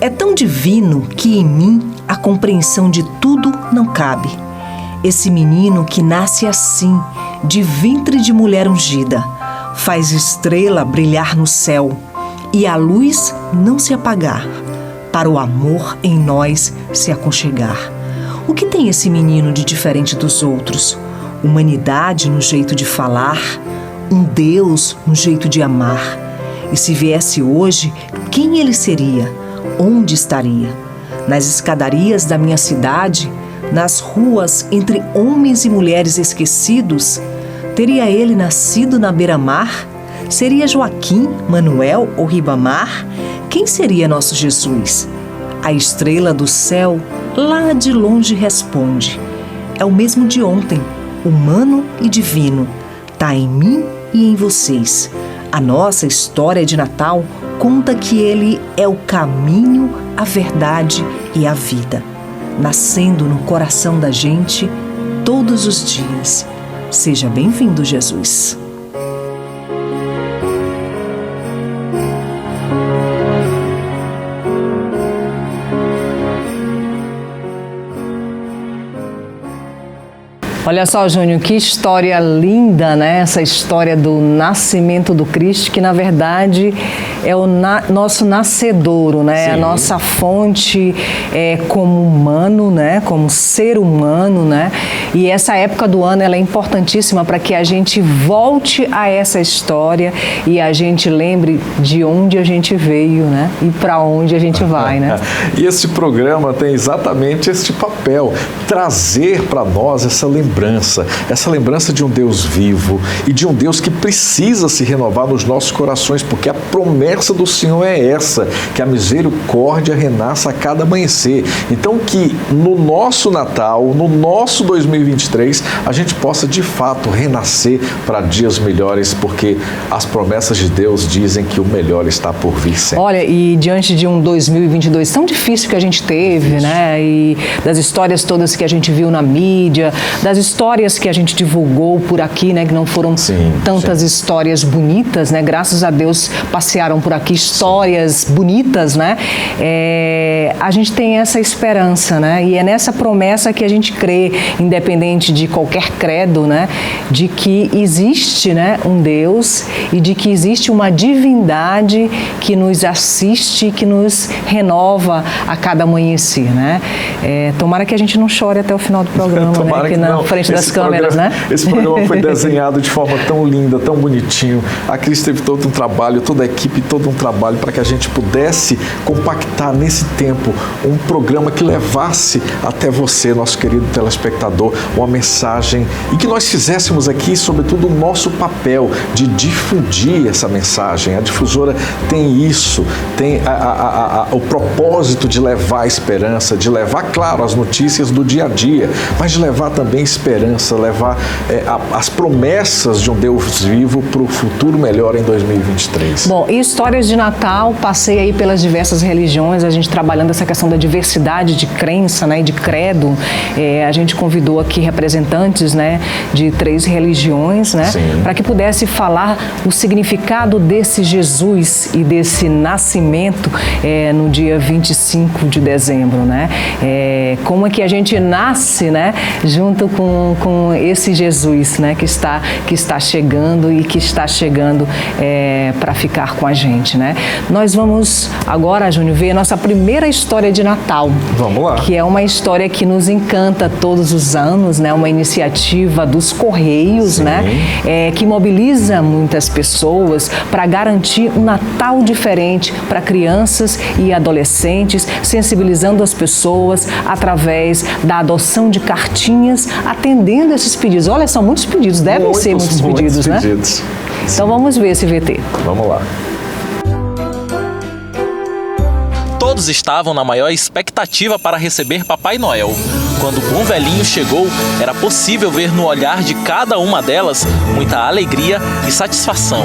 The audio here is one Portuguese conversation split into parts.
É tão divino que em mim a compreensão de tudo não cabe. Esse menino que nasce assim, de ventre de mulher ungida, faz estrela brilhar no céu e a luz não se apagar, para o amor em nós se aconchegar. O que tem esse menino de diferente dos outros? Humanidade no jeito de falar, um Deus no jeito de amar. E se viesse hoje, quem ele seria? Onde estaria? Nas escadarias da minha cidade? Nas ruas entre homens e mulheres esquecidos? Teria ele nascido na beira-mar? Seria Joaquim, Manuel ou Ribamar? Quem seria nosso Jesus? A estrela do céu lá de longe responde. É o mesmo de ontem, humano e divino. Tá em mim e em vocês. A nossa história de Natal conta que ele é o caminho, a verdade e a vida, nascendo no coração da gente todos os dias. Seja bem-vindo, Jesus. Olha só, Júnior, que história linda, né? Essa história do nascimento do Cristo, que na verdade é o nosso nascedouro, né? Sim. A nossa fonte como humano, né? Como ser humano, né? E essa época do ano ela é importantíssima para que a gente volte a essa história e a gente lembre de onde a gente veio, né? E para onde a gente vai, né? E esse programa tem exatamente este papel, trazer para nós essa lembrança de um Deus vivo e de um Deus que precisa se renovar nos nossos corações, porque a promessa do Senhor é essa, que a misericórdia renasça a cada amanhecer. Então que no nosso Natal, no nosso 2023, a gente possa de fato renascer para dias melhores, porque as promessas de Deus dizem que o melhor está por vir sempre. Olha, e diante de um 2022 tão difícil que a gente teve, né, e das histórias todas que a gente viu na mídia, das histórias que a gente divulgou por aqui, né, que não foram tantas histórias bonitas, né, graças a Deus passearam por aqui histórias bonitas, né, a gente tem essa esperança, né, e é nessa promessa que a gente crê, independente de qualquer credo, né, de que existe, né, um Deus e de que existe uma divindade que nos assiste, que nos renova a cada amanhecer, né. Tomara que a gente não chore até o final do programa, né, aqui na frente das câmeras, né? Esse programa foi desenhado de forma tão linda, tão bonitinho. A Cris teve todo um trabalho, toda a equipe, todo um trabalho para que a gente pudesse compactar nesse tempo um programa que levasse até você, nosso querido telespectador, uma mensagem e que nós fizéssemos aqui, sobretudo, o nosso papel de difundir essa mensagem. A difusora tem isso, tem o propósito de levar a esperança, de levar, claro, as notícias do dia a dia, mas de levar também esperança, levar as promessas de um Deus vivo para o futuro melhor em 2023. Bom, e histórias de Natal, passei aí pelas diversas religiões, a gente trabalhando essa questão da diversidade de crença, né, e de credo. A gente convidou aqui representantes, né, de 3 religiões, né, para que pudesse falar o significado desse Jesus e desse nascimento no dia 25 de dezembro, né? Como é que a gente nasce, né, junto com esse Jesus, né, que está chegando e que está chegando para ficar com a gente, né? Nós vamos agora, Júnior, ver a nossa primeira história de Natal. Vamos lá. Que é uma história que nos encanta todos os anos, né? Uma iniciativa dos Correios, né? Que mobiliza muitas pessoas para garantir um Natal diferente para crianças e adolescentes, sensibilizando as pessoas através da adoção de cartinhas, atendendo esses pedidos. Olha, são muitos pedidos, devem ser muitos pedidos, né? Então vamos ver esse VT. Vamos lá. Todos estavam na maior expectativa para receber Papai Noel. Quando o bom velhinho chegou, era possível ver no olhar de cada uma delas muita alegria e satisfação.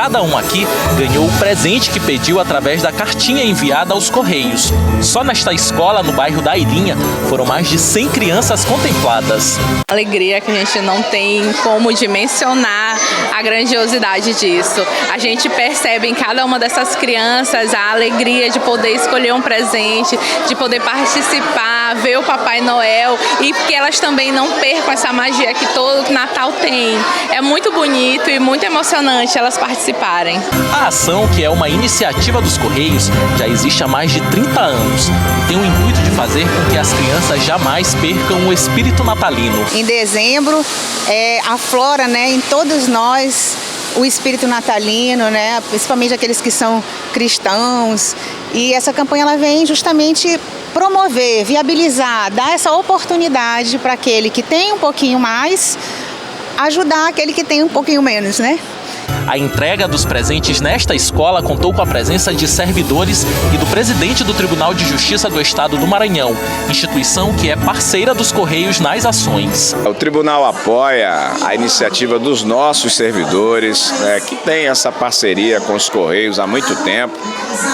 Cada um aqui ganhou o presente que pediu através da cartinha enviada aos Correios. Só nesta escola, no bairro da Ilhinha, foram mais de 100 crianças contempladas. Alegria que a gente não tem como dimensionar a grandiosidade disso. A gente percebe em cada uma dessas crianças a alegria de poder escolher um presente, de poder participar, ver o Papai Noel e que elas também não percam essa magia que todo Natal tem. É muito bonito e muito emocionante elas participarem. A ação, que é uma iniciativa dos Correios, já existe há mais de 30 anos e tem o intuito de fazer com que as crianças jamais percam o espírito natalino. Em dezembro, aflora, né, em todos nós o espírito natalino, né, principalmente aqueles que são cristãos. E essa campanha ela vem justamente promover, viabilizar, dar essa oportunidade para aquele que tem um pouquinho mais, ajudar aquele que tem um pouquinho menos, né? A entrega dos presentes nesta escola contou com a presença de servidores e do presidente do Tribunal de Justiça do Estado do Maranhão, instituição que é parceira dos Correios nas ações. O Tribunal apoia a iniciativa dos nossos servidores, né, que tem essa parceria com os Correios há muito tempo.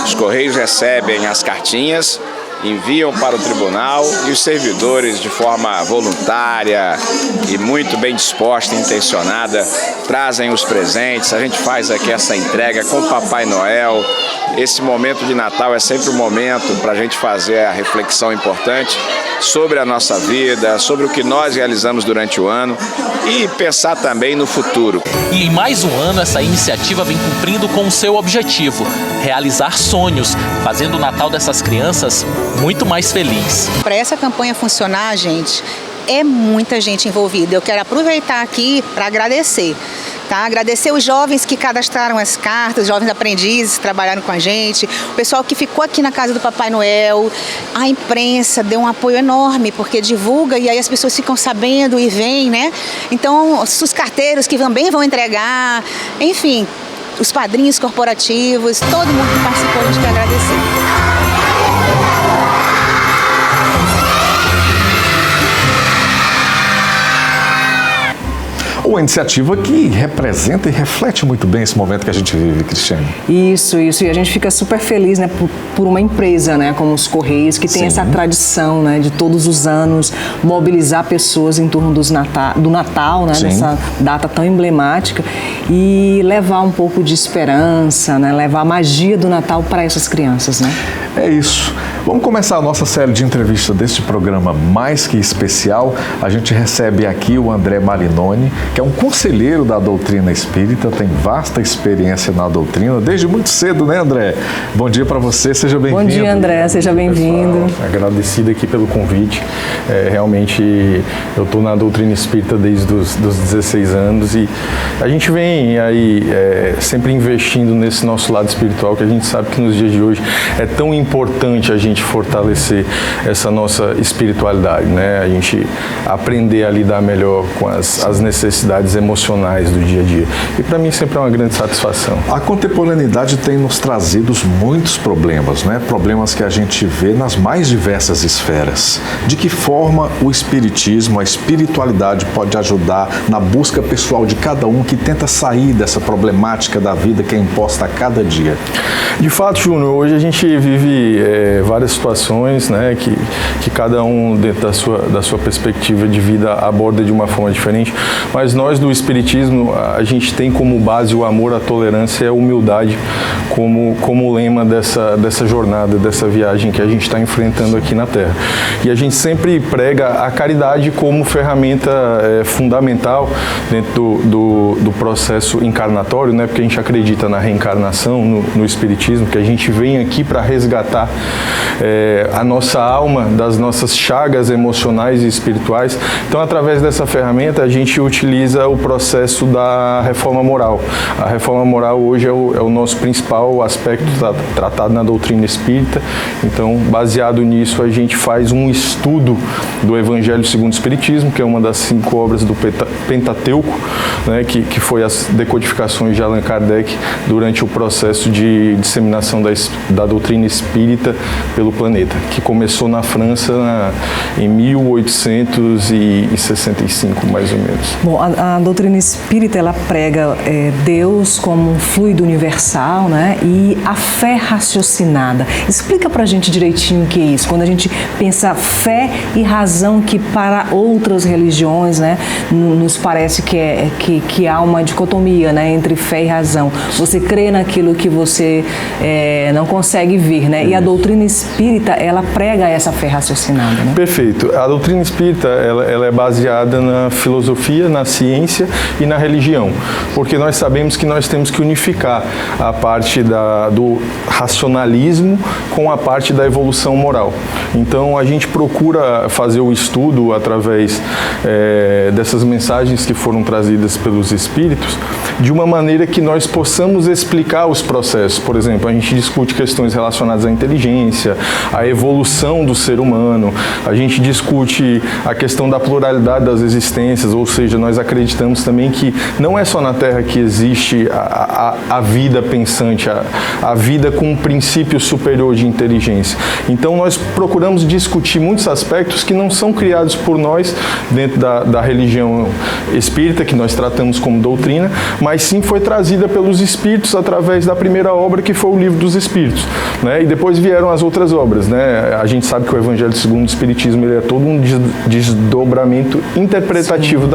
Os Correios recebem as cartinhas, enviam para o tribunal e os servidores, de forma voluntária e muito bem disposta e intencionada, trazem os presentes. A gente faz aqui essa entrega com o Papai Noel. Esse momento de Natal é sempre um momento para a gente fazer a reflexão importante sobre a nossa vida, sobre o que nós realizamos durante o ano e pensar também no futuro. E em mais um ano, essa iniciativa vem cumprindo com o seu objetivo: realizar sonhos, fazendo o Natal dessas crianças muito mais feliz. Para essa campanha funcionar, gente, é muita gente envolvida. Eu quero aproveitar aqui para agradecer. Tá? Agradecer os jovens que cadastraram as cartas, os jovens aprendizes que trabalharam com a gente, o pessoal que ficou aqui na casa do Papai Noel, a imprensa deu um apoio enorme, porque divulga e aí as pessoas ficam sabendo e vêm, né? Então, os carteiros que também vão entregar, enfim, os padrinhos corporativos, todo mundo que participou, a gente quer agradecer. Uma iniciativa que representa e reflete muito bem esse momento que a gente vive, Cristiane. Isso. E a gente fica super feliz, né, por uma empresa, né, como os Correios, que tem Sim. essa tradição, né, de todos os anos mobilizar pessoas em torno do Natal, né, dessa data tão emblemática, e levar um pouco de esperança, né, levar a magia do Natal para essas crianças, né? É isso. Vamos começar a nossa série de entrevistas deste programa mais que especial. A gente recebe aqui o André Marinoni, que é um conselheiro da doutrina espírita, tem vasta experiência na doutrina, desde muito cedo, né, André? Bom dia para você, seja bem-vindo. Bom dia, André, seja bem-vindo. Agradecido aqui pelo convite. Realmente, eu estou na doutrina espírita desde os 16 anos e a gente vem aí sempre investindo nesse nosso lado espiritual, que a gente sabe que nos dias de hoje é tão importante a gente fortalecer essa nossa espiritualidade, né? A gente aprender a lidar melhor com as necessidades emocionais do dia a dia. E para mim sempre é uma grande satisfação. A contemporaneidade tem nos trazido muitos problemas, né? Problemas que a gente vê nas mais diversas esferas. De que forma o espiritismo, a espiritualidade pode ajudar na busca pessoal de cada um que tenta sair dessa problemática da vida que é imposta a cada dia? De fato, Júnior, hoje a gente vive várias situações, né, que cada um dentro da sua perspectiva de vida aborda de uma forma diferente, mas nós do Espiritismo, a gente tem como base o amor, a tolerância e a humildade como lema dessa jornada, dessa viagem que a gente está enfrentando aqui na Terra. E a gente sempre prega a caridade como ferramenta fundamental dentro do processo encarnatório, né, porque a gente acredita na reencarnação, no Espiritismo, que a gente vem aqui para resgatar a nossa alma das nossas chagas emocionais e espirituais. Então, através dessa ferramenta, a gente utiliza o processo da reforma moral. A reforma moral hoje é o nosso principal aspecto tratado na doutrina espírita. Então, baseado nisso, a gente faz um estudo do Evangelho segundo o Espiritismo, que é uma das 5 obras do Pentateuco, né, que foi as decodificações de Allan Kardec durante o processo de disseminação da doutrina espírita pelo pelo planeta, que começou na França em 1865, mais ou menos. Bom, a doutrina espírita, ela prega Deus como um fluido universal, né? E a fé raciocinada. Explica pra gente direitinho o que é isso. Quando a gente pensa fé e razão, que para outras religiões, né, nos parece que há uma dicotomia, né, entre fé e razão. Você crê naquilo que você não consegue ver, né? E a doutrina espírita, ela prega essa fé raciocinada, né? Perfeito. A doutrina espírita, ela é baseada na filosofia, na ciência e na religião, porque nós sabemos que nós temos que unificar a parte do racionalismo com a parte da evolução moral. Então, a gente procura fazer o estudo através dessas mensagens que foram trazidas pelos espíritos, de uma maneira que nós possamos explicar os processos. Por exemplo, a gente discute questões relacionadas à inteligência, à evolução do ser humano, a gente discute a questão da pluralidade das existências, ou seja, nós acreditamos também que não é só na Terra que existe a vida pensante, a vida com um princípio superior de inteligência. Então, nós procuramos discutir muitos aspectos que não são criados por nós dentro da religião espírita, que nós tratamos como doutrina, mas sim foi trazida pelos espíritos através da primeira obra, que foi o Livro dos Espíritos, né? E depois vieram as outras obras, né? A gente sabe que o Evangelho segundo o Espiritismo, ele é todo um desdobramento interpretativo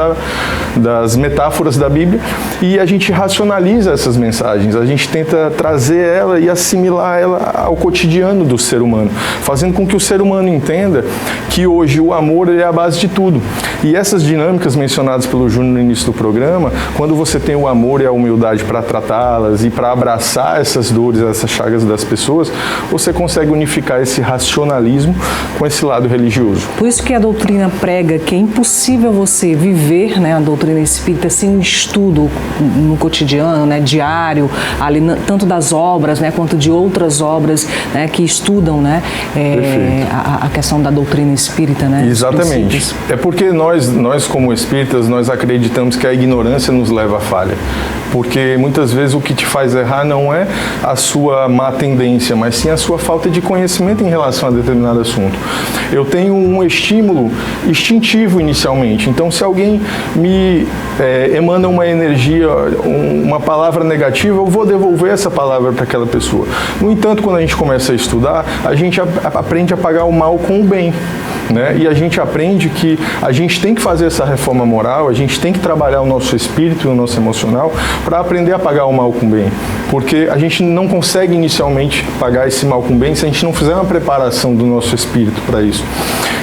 das metáforas da Bíblia, e a gente racionaliza essas mensagens, a gente tenta trazer ela e assimilar ela ao cotidiano do ser humano, fazendo com que o ser humano entenda que hoje o amor é a base de tudo. E essas dinâmicas mencionadas pelo Júnior no início do programa, quando você tem o amor e a humildade para tratá-las e para abraçar essas dores, essas chagas das pessoas, você consegue unificar esse racionalismo com esse lado religioso. Por isso que a doutrina prega que é impossível você viver, né, a doutrina espírita sem um estudo no cotidiano, né, diário, ali, tanto das obras, né, quanto de outras obras, né, que estudam, né, a questão da doutrina espírita, né? Exatamente. É porque nós como espíritas, nós acreditamos que a ignorância nos leva à falha. Porque muitas vezes o que te faz errar não é a sua má tendência, mas sim a sua falta de conhecimento em relação a determinado assunto. Eu tenho um estímulo instintivo inicialmente, então se alguém me emana uma energia, uma palavra negativa, eu vou devolver essa palavra para aquela pessoa. No entanto, quando a gente começa a estudar, a gente aprende a pagar o mal com o bem, né? E a gente aprende que a gente tem que fazer essa reforma moral, a gente tem que trabalhar o nosso espírito e o nosso emocional para aprender a pagar o mal com o bem. Porque a gente não consegue inicialmente pagar esse mal com o bem se a gente não fizer uma preparação do nosso espírito para isso.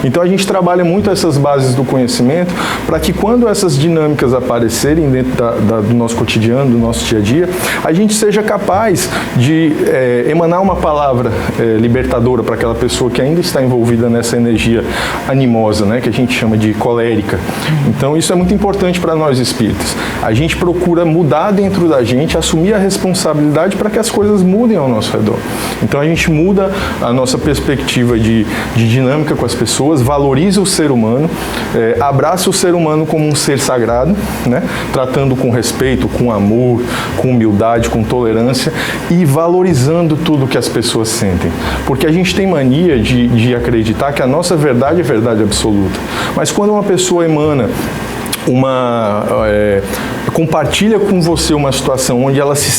Então a gente trabalha muito essas bases do conhecimento para que quando essas dinâmicas aparecerem dentro do nosso cotidiano, do nosso dia a dia, a gente seja capaz de emanar uma palavra libertadora para aquela pessoa que ainda está envolvida nessa energia animosa, né, que a gente chama de colérica. Então isso é muito importante para nós espíritas. A gente procura mudar dentro da gente, assumir a responsabilidade para que as coisas mudem ao nosso redor. Então a gente muda a nossa perspectiva de dinâmica com as pessoas, valoriza o ser humano, abraça o ser humano como um ser sagrado, né, tratando com respeito, com amor, com humildade, com tolerância e valorizando tudo que as pessoas sentem. Porque a gente tem mania de acreditar que a nossa verdade é verdade absoluta. Mas quando uma pessoa emana compartilha com você uma situação onde ela se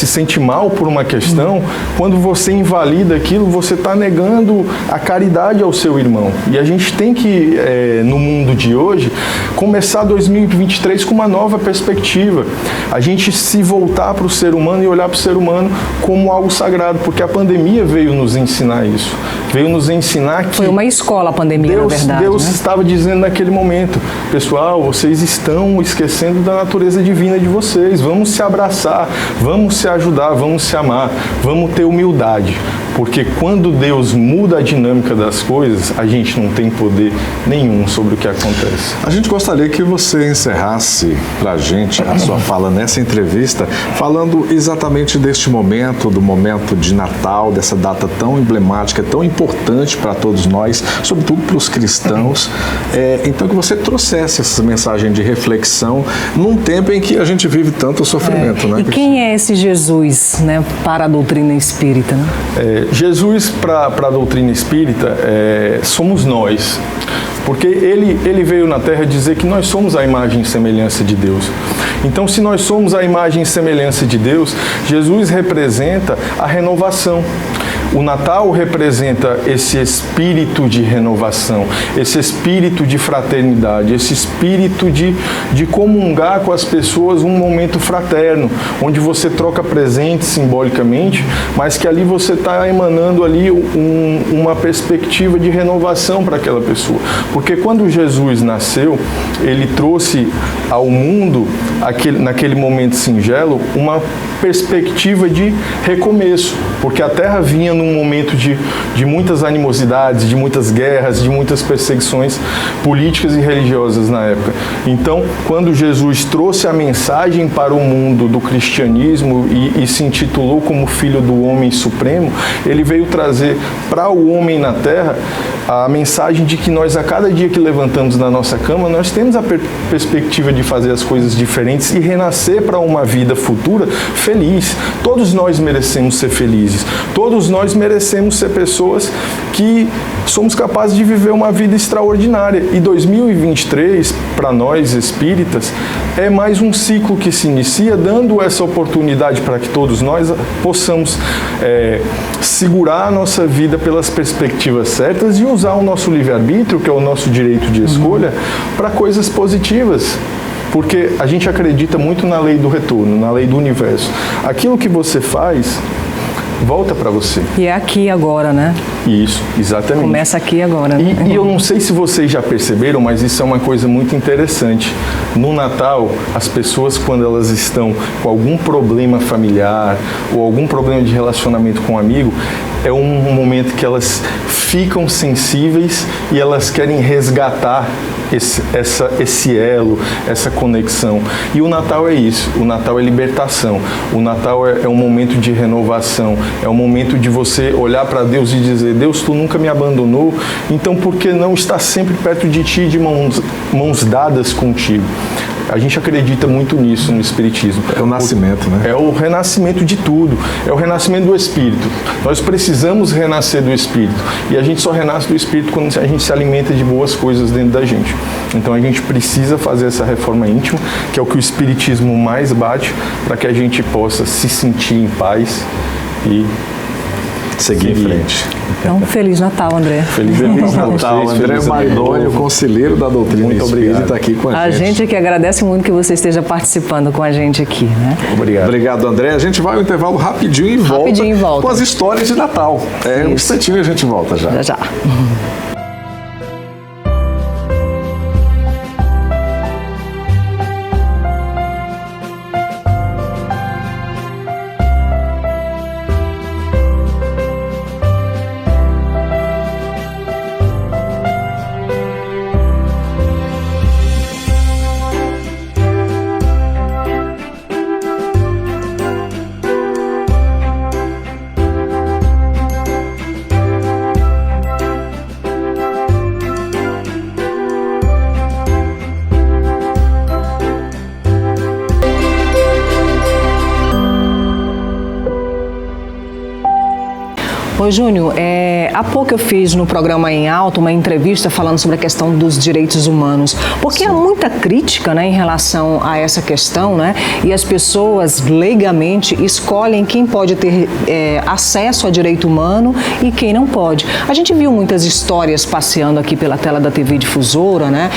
sente mal por uma questão, quando você invalida aquilo, você está negando a caridade ao seu irmão. E a gente tem que, no mundo de hoje, começar 2023 com uma nova perspectiva. A gente se voltar para o ser humano e olhar para o ser humano como algo sagrado, porque a pandemia veio nos ensinar isso. Veio nos ensinar que... Foi uma escola a pandemia, na verdade. Deus, né? Estava dizendo naquele momento, pessoal, vocês estão esquecendo da natureza divina de vocês, vamos se abraçar, vamos se ajudar, vamos se amar, vamos ter humildade. Porque quando Deus muda a dinâmica das coisas, a gente não tem poder nenhum sobre o que acontece. A gente gostaria que você encerrasse para a gente a sua fala nessa entrevista, falando exatamente deste momento, do momento de Natal, dessa data tão emblemática, tão importante para todos nós, sobretudo para os cristãos. Então que você trouxesse essa mensagem de reflexão num tempo em que a gente vive tanto sofrimento, né? E quem é esse Jesus, né, para a doutrina espírita? Né? Jesus para a doutrina espírita somos nós. Porque ele veio na Terra dizer que nós somos a imagem e semelhança de Deus. Então, se nós somos a imagem e semelhança de Deus, Jesus representa a renovação. O Natal representa esse espírito de renovação, esse espírito de fraternidade, esse espírito de comungar com as pessoas um momento fraterno, onde você troca presentes simbolicamente, mas que ali você está emanando ali uma perspectiva de renovação para aquela pessoa. Porque quando Jesus nasceu, ele trouxe ao mundo, naquele momento singelo, uma perspectiva de recomeço, porque a Terra vinha num momento de muitas animosidades, de muitas guerras, de muitas perseguições políticas e religiosas na época. Então, quando Jesus trouxe a mensagem para o mundo do cristianismo e se intitulou como Filho do Homem Supremo, ele veio trazer para o homem na Terra a mensagem de que nós, a cada dia que levantamos da nossa cama, nós temos a perspectiva de fazer as coisas diferentes e renascer para uma vida futura feliz. Todos nós merecemos ser felizes. Todos nós merecemos ser pessoas que somos capazes de viver uma vida extraordinária. E 2023, para nós espíritas, é mais um ciclo que se inicia, dando essa oportunidade para que todos nós possamos segurar a nossa vida pelas perspectivas certas e usar o nosso livre-arbítrio, que é o nosso direito de escolha, para coisas positivas. Porque a gente acredita muito na lei do retorno, na lei do universo. Aquilo que você faz volta para você. E é aqui agora, né? Isso, exatamente. Começa aqui agora, né? E eu não sei se vocês já perceberam, mas isso é uma coisa muito interessante. No Natal, as pessoas, quando elas estão com algum problema familiar ou algum problema de relacionamento com um amigo, é um momento que elas ficam sensíveis e elas querem resgatar esse elo, essa conexão. E o Natal é isso, o Natal é libertação, o Natal é um momento de renovação, é um momento de você olhar para Deus e dizer: Deus, tu nunca me abandonou, então por que não estar sempre perto de ti, de mãos dadas contigo? A gente acredita muito nisso no Espiritismo. É o nascimento, né? É o renascimento de tudo. É o renascimento do Espírito. Nós precisamos renascer do Espírito. E a gente só renasce do Espírito quando a gente se alimenta de boas coisas dentro da gente. Então a gente precisa fazer essa reforma íntima, que é o que o Espiritismo mais bate, para que a gente possa se sentir em paz e seguir em frente. Então, Feliz Natal, André. Feliz Natal, André Mardoni, conselheiro da doutrina espírita, está aqui com a gente. A gente que agradece muito que você esteja participando com a gente aqui, né? Obrigado. Obrigado, André. A gente vai ao intervalo rapidinho e volta com as histórias de Natal. Um instantinho e a gente volta já. Já. Oi, Júnior, há pouco eu fiz no programa Em Alta uma entrevista falando sobre a questão dos direitos humanos, porque há muita crítica, né, em relação a essa questão, né, e as pessoas leigamente escolhem quem pode ter acesso a direito humano e quem não pode. A gente viu muitas histórias passeando aqui pela tela da TV Difusora, né,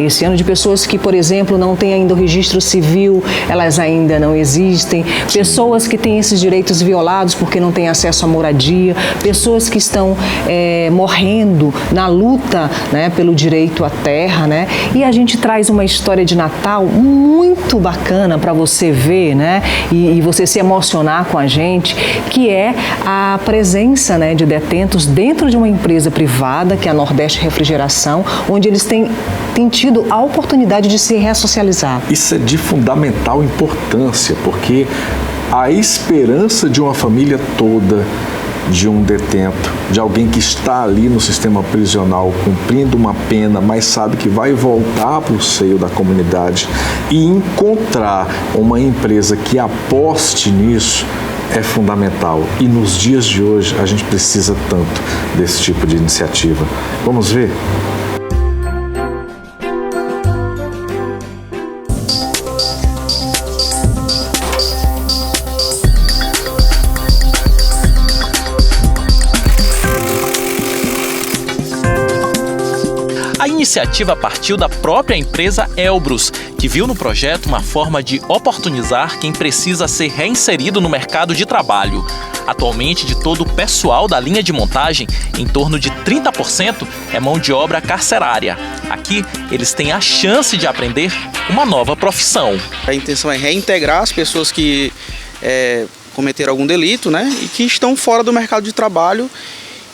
esse ano, de pessoas que, por exemplo, não têm ainda o registro civil, elas ainda não existem, pessoas que têm esses direitos violados porque não têm acesso à moradia. dia, pessoas que estão morrendo na luta, né, pelo direito à terra, né? E a gente traz uma história de Natal muito bacana para você ver, né, e você se emocionar com a gente, que é a presença, né, de detentos dentro de uma empresa privada, que é a Nordeste Refrigeração, onde eles têm tido a oportunidade de se ressocializar. Isso é de fundamental importância, porque a esperança de uma família toda, de um detento, de alguém que está ali no sistema prisional cumprindo uma pena, mas sabe que vai voltar para o seio da comunidade e encontrar uma empresa que aposte nisso, é fundamental. E nos dias de hoje a gente precisa tanto desse tipo de iniciativa. Vamos ver? A iniciativa partiu da própria empresa Elbrus, que viu no projeto uma forma de oportunizar quem precisa ser reinserido no mercado de trabalho. Atualmente, de todo o pessoal da linha de montagem, em torno de 30% é mão de obra carcerária. Aqui, eles têm a chance de aprender uma nova profissão. A intenção é reintegrar as pessoas que cometeram algum delito, né, e que estão fora do mercado de trabalho.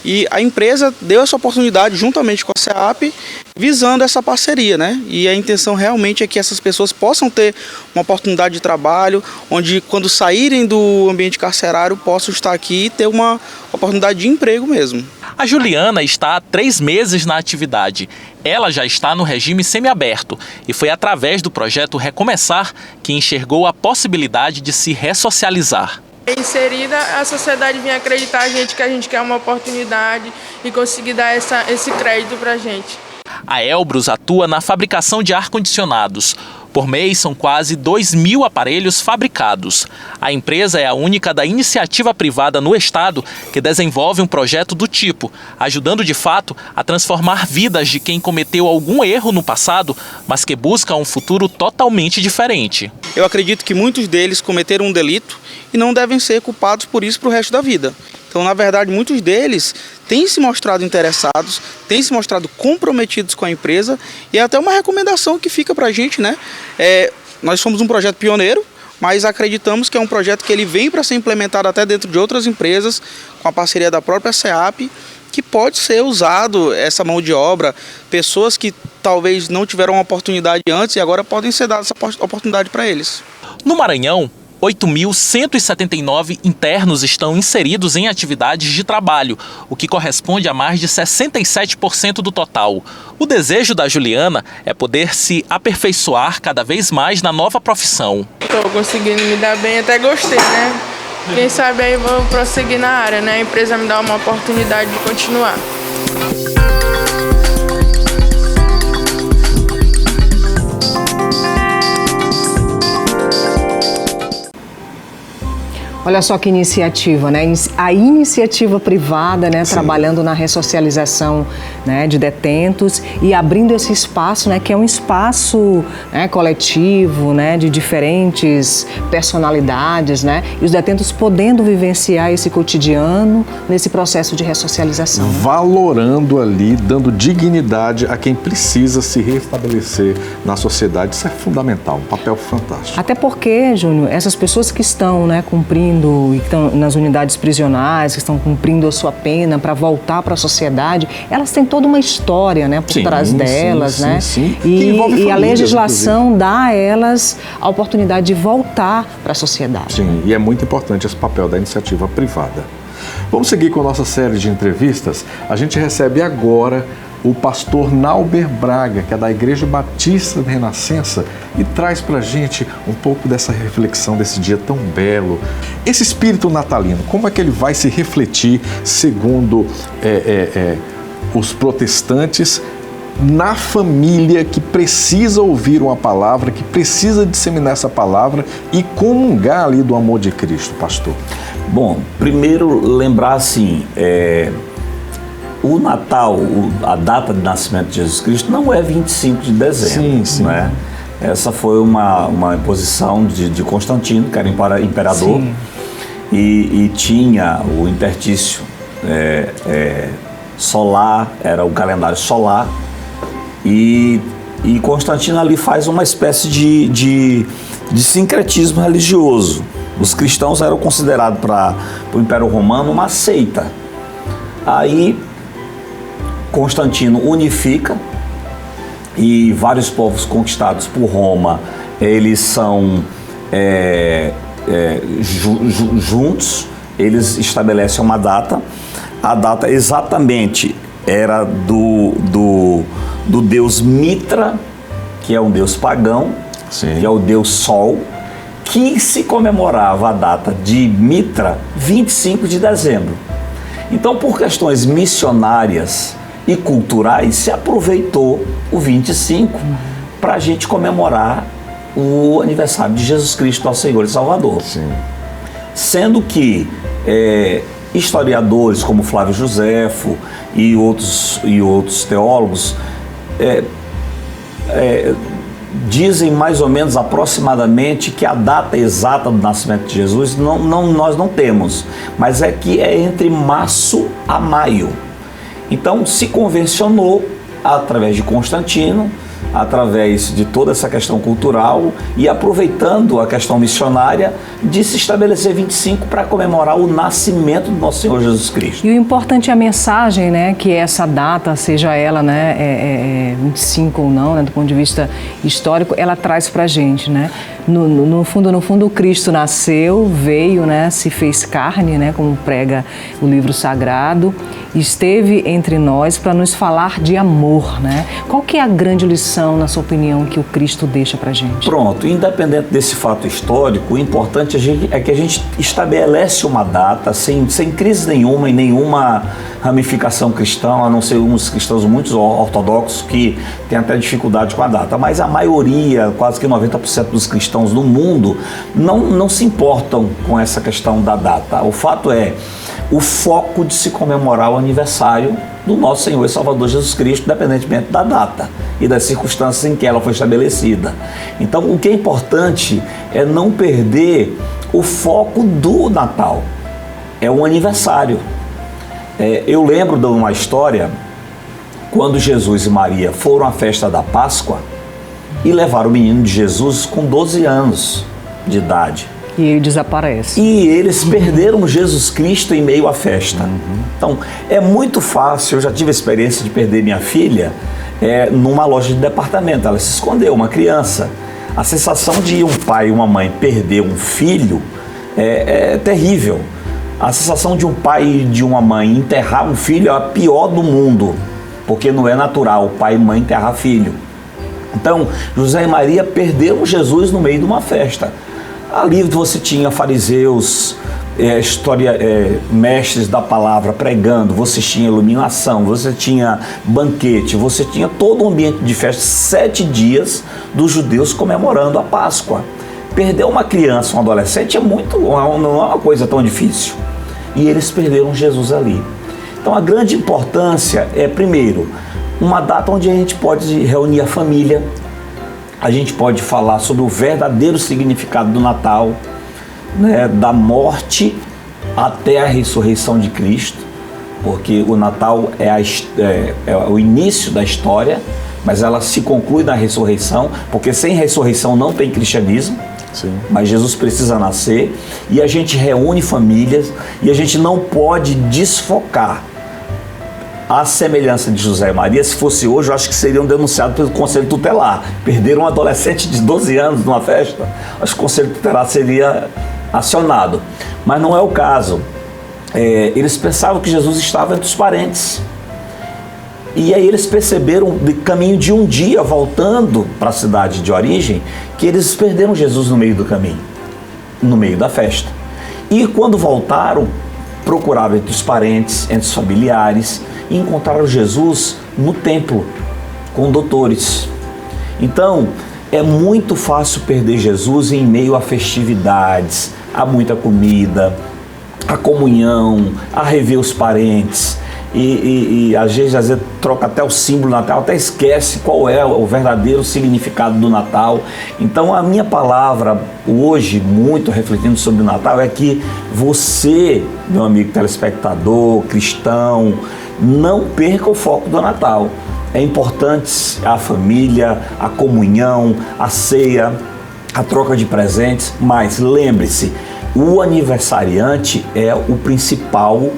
E a empresa deu essa oportunidade juntamente com a SEAP, visando essa parceria, né? E a intenção realmente é que essas pessoas possam ter uma oportunidade de trabalho, onde quando saírem do ambiente carcerário possam estar aqui e ter uma oportunidade de emprego mesmo. A Juliana está há 3 meses na atividade. Ela já está no regime semiaberto e foi através do projeto Recomeçar que enxergou a possibilidade de se ressocializar. Inserida, a sociedade vinha acreditar a gente que a gente quer uma oportunidade e conseguir dar esse crédito para a gente. A Elbrus atua na fabricação de ar-condicionados. Por mês, são quase 2.000 aparelhos fabricados. A empresa é a única da iniciativa privada no estado que desenvolve um projeto do tipo, ajudando de fato a transformar vidas de quem cometeu algum erro no passado, mas que busca um futuro totalmente diferente. Eu acredito que muitos deles cometeram um delito e não devem ser culpados por isso para o resto da vida. Então, na verdade, muitos deles têm se mostrado interessados, têm se mostrado comprometidos com a empresa e é até uma recomendação que fica para a gente, né? Nós somos um projeto pioneiro, mas acreditamos que é um projeto que ele vem para ser implementado até dentro de outras empresas, com a parceria da própria SEAP, que pode ser usado essa mão de obra, pessoas que talvez não tiveram uma oportunidade antes e agora podem ser dadas essa oportunidade para eles. No Maranhão, 8.179 internos estão inseridos em atividades de trabalho, o que corresponde a mais de 67% do total. O desejo da Juliana é poder se aperfeiçoar cada vez mais na nova profissão. Estou conseguindo me dar bem, até gostei, né? Quem sabe aí vou prosseguir na área, né? A empresa me dá uma oportunidade de continuar. Olha só que iniciativa, né? A iniciativa privada, né, trabalhando na ressocialização, né, de detentos e abrindo esse espaço, né, que é um espaço, né, coletivo, né, de diferentes personalidades, né, e os detentos podendo vivenciar esse cotidiano nesse processo de ressocialização. Valorando ali, dando dignidade a quem precisa se restabelecer na sociedade. Isso é fundamental, um papel fantástico. Até porque, Júnior, essas pessoas que estão, né, cumprindo e que estão nas unidades prisionais, que estão cumprindo a sua pena para voltar para a sociedade, elas têm toda uma história, né, por trás delas, né? E a legislação dá a elas a oportunidade de voltar para a sociedade. Sim, e é muito importante esse papel da iniciativa privada. Vamos seguir com a nossa série de entrevistas. A gente recebe agora o pastor Nauber Braga, que é da Igreja Batista da Renascença, e traz para a gente um pouco dessa reflexão desse dia tão belo. Esse espírito natalino, como é que ele vai se refletir, segundo os protestantes, na família que precisa ouvir uma palavra, que precisa disseminar essa palavra e comungar ali do amor de Cristo, pastor? Bom, primeiro lembrar assim, o Natal, a data de nascimento de Jesus Cristo não é 25 de dezembro, sim. Né? Essa foi uma imposição de Constantino, que era imperador, e tinha o intertício solar, era o calendário solar, e Constantino ali faz uma espécie de sincretismo religioso. Os cristãos eram considerados para o Império Romano uma seita. Aí Constantino unifica, e vários povos conquistados por Roma, eles são juntos, eles estabelecem uma data. A data exatamente era do deus Mitra, que é um deus pagão, que é o deus Sol, que se comemorava a data de Mitra 25 de dezembro. Então, por questões missionárias e culturais, se aproveitou o 25 para a gente comemorar o aniversário de Jesus Cristo, nosso Senhor e Salvador. Sim. Sendo que historiadores como Flávio Joséfo e outros teólogos dizem mais ou menos aproximadamente que a data exata do nascimento de Jesus nós não temos, mas é que é entre março a maio. Então se convencionou, através de Constantino, através de toda essa questão cultural e aproveitando a questão missionária, de se estabelecer 25 para comemorar o nascimento do nosso Senhor Jesus Cristo. E o importante é a mensagem, né, que essa data, seja ela 25 ou não, né, do ponto de vista histórico, ela traz para a gente, né? No fundo, Cristo nasceu, veio, né, se fez carne, né, como prega o livro sagrado, esteve entre nós para nos falar de amor, né? Qual que é a grande lição, na sua opinião, que o Cristo deixa para a gente? Pronto, independente desse fato histórico, o importante é que a gente estabelece uma data sem crise nenhuma e nenhuma ramificação cristã, a não ser uns cristãos muito ortodoxos que têm até dificuldade com a data, mas a maioria, quase que 90% dos cristãos no mundo, não se importam com essa questão da data. O fato é o foco de se comemorar o aniversário do nosso Senhor e Salvador Jesus Cristo, independentemente da data e das circunstâncias em que ela foi estabelecida. Então, o que é importante é não perder o foco do Natal. É um aniversário. Eu lembro de uma história, quando Jesus e Maria foram à festa da Páscoa e levaram o menino de Jesus com 12 anos de idade. E ele desaparece. E eles perderam Jesus Cristo em meio à festa. Então, é muito fácil, eu já tive a experiência de perder minha filha numa loja de departamento. Ela se escondeu, uma criança. A sensação de um pai e uma mãe perder um filho é terrível. A sensação de um pai e de uma mãe enterrar um filho é a pior do mundo, porque não é natural pai e mãe enterrar filho. Então, José e Maria perderam Jesus no meio de uma festa. Ali você tinha fariseus, mestres da palavra pregando, você tinha iluminação, você tinha banquete, você tinha todo um ambiente de festa, 7 dias dos judeus comemorando a Páscoa. Perder uma criança, um adolescente, não é uma coisa tão difícil. E eles perderam Jesus ali. Então a grande importância é, primeiro, uma data onde a gente pode reunir a família, a gente pode falar sobre o verdadeiro significado do Natal, né, da morte até a ressurreição de Cristo, porque o Natal é o início da história, mas ela se conclui na ressurreição, porque sem ressurreição não tem cristianismo. Sim. Mas Jesus precisa nascer e a gente reúne famílias e a gente não pode desfocar. A semelhança de José e Maria, se fosse hoje, eu acho que seriam denunciados pelo Conselho Tutelar. Perderam um adolescente de 12 anos numa festa, acho que o Conselho Tutelar seria acionado. Mas não é o caso. Eles pensavam que Jesus estava entre os parentes. E aí eles perceberam, de caminho de um dia, voltando para a cidade de origem, que eles perderam Jesus no meio do caminho, no meio da festa. E quando voltaram, procuraram entre os parentes, entre os familiares, e encontraram Jesus no templo, com doutores. Então, é muito fácil perder Jesus em meio a festividades, a muita comida, a comunhão, a rever os parentes. e às vezes troca até o símbolo do Natal, até esquece qual é o verdadeiro significado do Natal. Então a minha palavra hoje, muito refletindo sobre o Natal, é que você, meu amigo telespectador, cristão, não perca o foco do Natal. É importante a família, a comunhão, a ceia, a troca de presentes, mas lembre-se, o aniversariante é o principal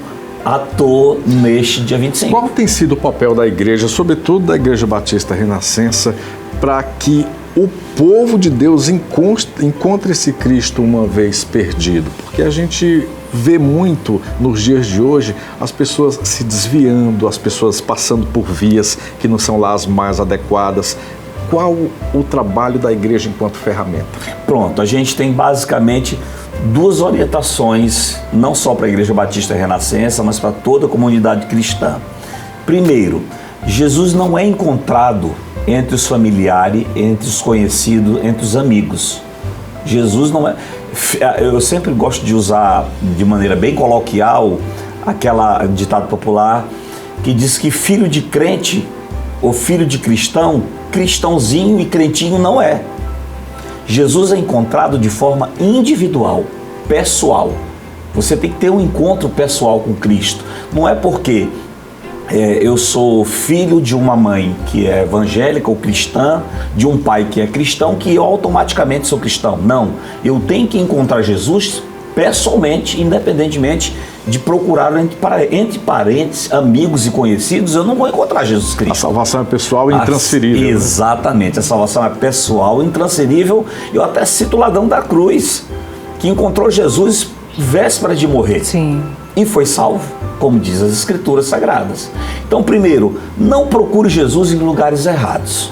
ator neste dia 25. Qual tem sido o papel da igreja, sobretudo da Igreja Batista Renascença, para que o povo de Deus encontre esse Cristo uma vez perdido? Porque a gente vê muito nos dias de hoje as pessoas se desviando, as pessoas passando por vias que não são lá as mais adequadas. Qual o trabalho da igreja enquanto ferramenta? Pronto, a gente tem basicamente duas orientações, não só para a Igreja Batista Renascença, mas para toda a comunidade cristã. Primeiro, Jesus não é encontrado entre os familiares, entre os conhecidos, entre os amigos. Jesus não é... Eu sempre gosto de usar de maneira bem coloquial aquela ditado popular que diz que filho de crente ou filho de cristão, cristãozinho e crentinho não é. Jesus é encontrado de forma individual, pessoal. Você tem que ter um encontro pessoal com Cristo. Não é porque eu sou filho de uma mãe que é evangélica ou cristã, de um pai que é cristão, que eu automaticamente sou cristão. Não, eu tenho que encontrar Jesus pessoalmente, independentemente de procurar entre parentes, amigos e conhecidos. Eu não vou encontrar Jesus Cristo. A salvação é pessoal e intransferível. Exatamente, a salvação é pessoal, intransferível. Eu até cito o ladrão da cruz, que encontrou Jesus véspera de morrer. Sim. E foi salvo, como diz as Escrituras Sagradas. Então, primeiro, não procure Jesus em lugares errados.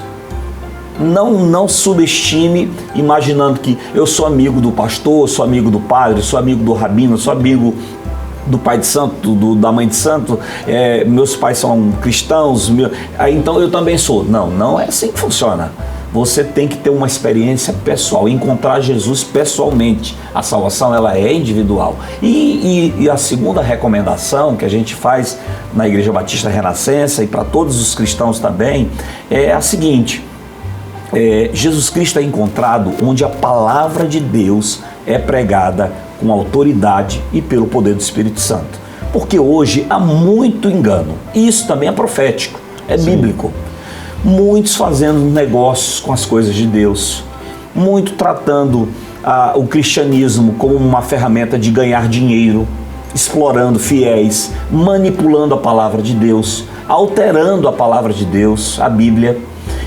Não subestime imaginando que eu sou amigo do pastor, sou amigo do padre, sou amigo do rabino, sou amigo do pai de santo, da mãe de santo, meus pais são cristãos, então eu também sou. Não é assim que funciona. Você tem que ter uma experiência pessoal, encontrar Jesus pessoalmente. A salvação, ela é individual. E a segunda recomendação que a gente faz na Igreja Batista Renascença e para todos os cristãos também é a seguinte: Jesus Cristo é encontrado onde a palavra de Deus é pregada com autoridade e pelo poder do Espírito Santo. Porque hoje há muito engano. E isso também é profético, é bíblico. Muitos fazendo negócios com as coisas de Deus, muito tratando o cristianismo como uma ferramenta de ganhar dinheiro, explorando fiéis, manipulando a palavra de Deus, alterando a palavra de Deus, a Bíblia.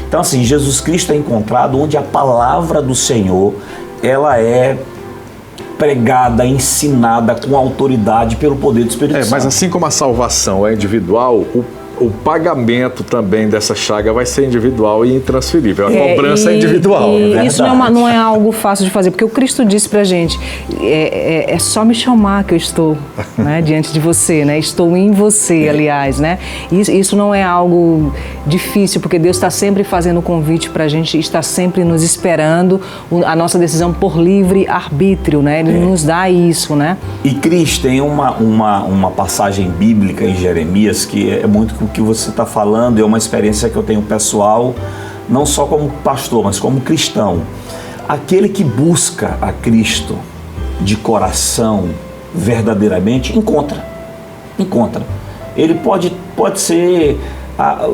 Então, assim, Jesus Cristo é encontrado onde a palavra do Senhor, ela é pregada, ensinada com autoridade pelo poder do Espírito Santo. Mas assim como a salvação é individual, o pagamento também dessa chaga vai ser individual e intransferível. A cobrança é individual. Isso não é algo fácil de fazer, porque o Cristo disse pra gente, é só me chamar que eu estou, né, diante de você, né? Estou em você, aliás, né? Isso não é algo difícil, porque Deus está sempre fazendo o convite pra gente, está sempre nos esperando, a nossa decisão por livre arbítrio, né? Ele nos dá isso, né? E Cris, tem uma passagem bíblica em Jeremias que é muito o que você está falando, é uma experiência que eu tenho pessoal, não só como pastor, mas como cristão. Aquele que busca a Cristo de coração, verdadeiramente, encontra. Ele pode ser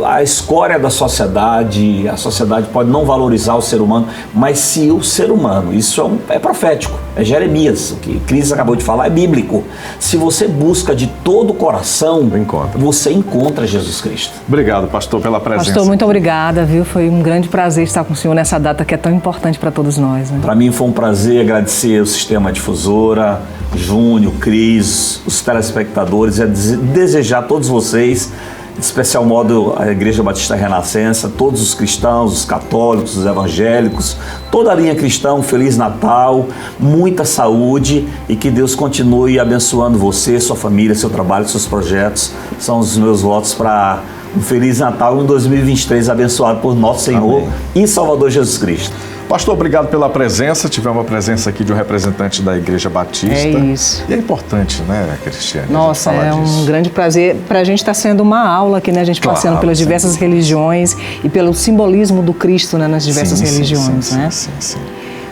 a escória da sociedade, a sociedade pode não valorizar o ser humano, mas se o ser humano, isso é profético, é Jeremias, o que Cris acabou de falar é bíblico. Se você busca de todo o coração, você encontra Jesus Cristo. Obrigado, pastor, pela presença. Pastor, muito obrigada, viu? Foi um grande prazer estar com o senhor nessa data que é tão importante para todos nós, né? Para mim foi um prazer agradecer o Sistema Difusora, Júnior, Cris, os telespectadores, e desejar a todos vocês, de especial modo a Igreja Batista Renascença, todos os cristãos, os católicos, os evangélicos, toda a linha cristã, um Feliz Natal, muita saúde e que Deus continue abençoando você, sua família, seu trabalho, seus projetos. São os meus votos para um Feliz Natal e um 2023 abençoado por nosso Senhor e Salvador Jesus Cristo. Pastor, obrigado pela presença. Tivemos a presença aqui de um representante da Igreja Batista. É isso. E é importante, né, Cristiane? Nossa, é um grande prazer. Para a gente está sendo uma aula aqui, né? A gente passeando pelas diversas religiões e pelo simbolismo do Cristo, né, nas diversas religiões, né? Sim.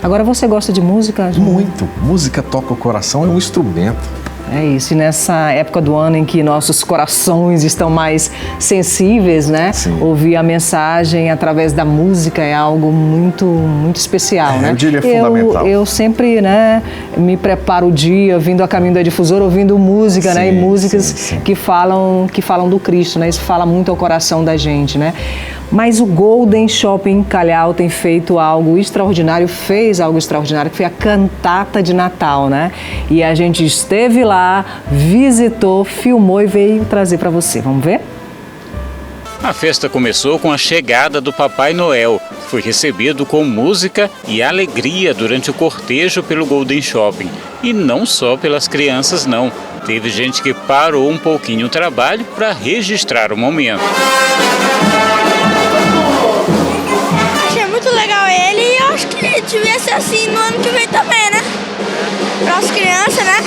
Agora, você gosta de música? Muito. Música toca o coração, é um instrumento. É isso, e nessa época do ano em que nossos corações estão mais sensíveis, né? Sim. Ouvir a mensagem através da música é algo muito especial, né? Eu diria fundamental. Eu sempre, né, me preparo o dia vindo a caminho da difusora, ouvindo música, né? E músicas que falam do Cristo, né? Isso fala muito ao coração da gente, né? Mas o Golden Shopping Calhau tem feito algo extraordinário, fez algo extraordinário, que foi a cantata de Natal, né? E a gente esteve lá, visitou, filmou e veio trazer para você. Vamos ver? A festa começou com a chegada do Papai Noel. Foi recebido com música e alegria durante o cortejo pelo Golden Shopping. E não só pelas crianças, não. Teve gente que parou um pouquinho o trabalho para registrar o momento. Achei muito legal ele e eu acho que devia ser assim no ano que vem também, né? Para as crianças, né?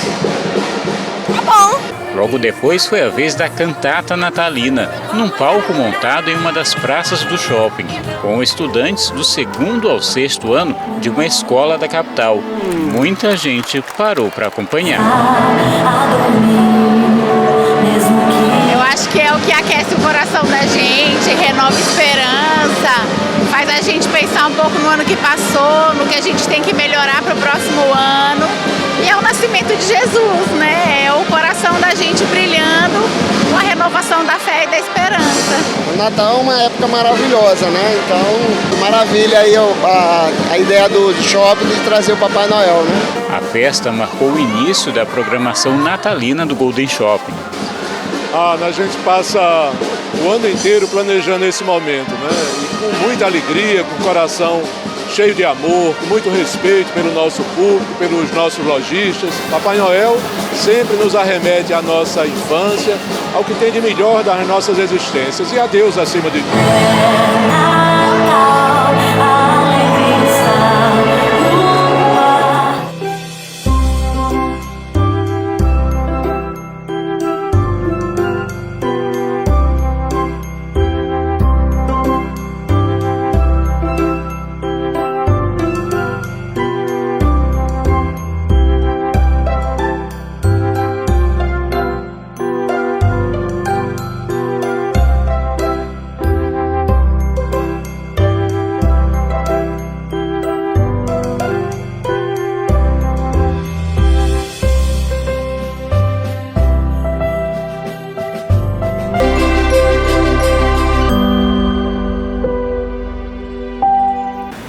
Tá bom. Logo depois foi a vez da cantata natalina, num palco montado em uma das praças do shopping, com estudantes do 2º ao 6º ano de uma escola da capital. Muita gente parou para acompanhar. Eu acho que é o que aquece o coração da gente, renova esperança, faz a gente pensar um pouco no ano que passou, no que a gente tem que melhorar para o próximo ano. E é o nascimento de Jesus, né? É o coração da gente brilhando com a renovação da fé e da esperança. O Natal é uma época maravilhosa, né? Então, maravilha aí a ideia do shopping de trazer o Papai Noel, né? A festa marcou o início da programação natalina do Golden Shopping. A gente passa o ano inteiro planejando esse momento, né? E com muita alegria, com o coração cheio de amor, com muito respeito pelo nosso público, pelos nossos lojistas. Papai Noel sempre nos arremete à nossa infância, ao que tem de melhor das nossas existências e a Deus acima de tudo.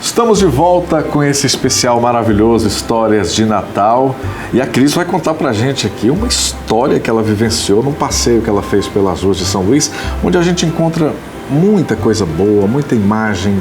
Estamos de volta com esse especial maravilhoso, Histórias de Natal. E a Cris vai contar pra gente aqui uma história que ela vivenciou num passeio que ela fez pelas ruas de São Luís, onde a gente encontra muita coisa boa, muita imagem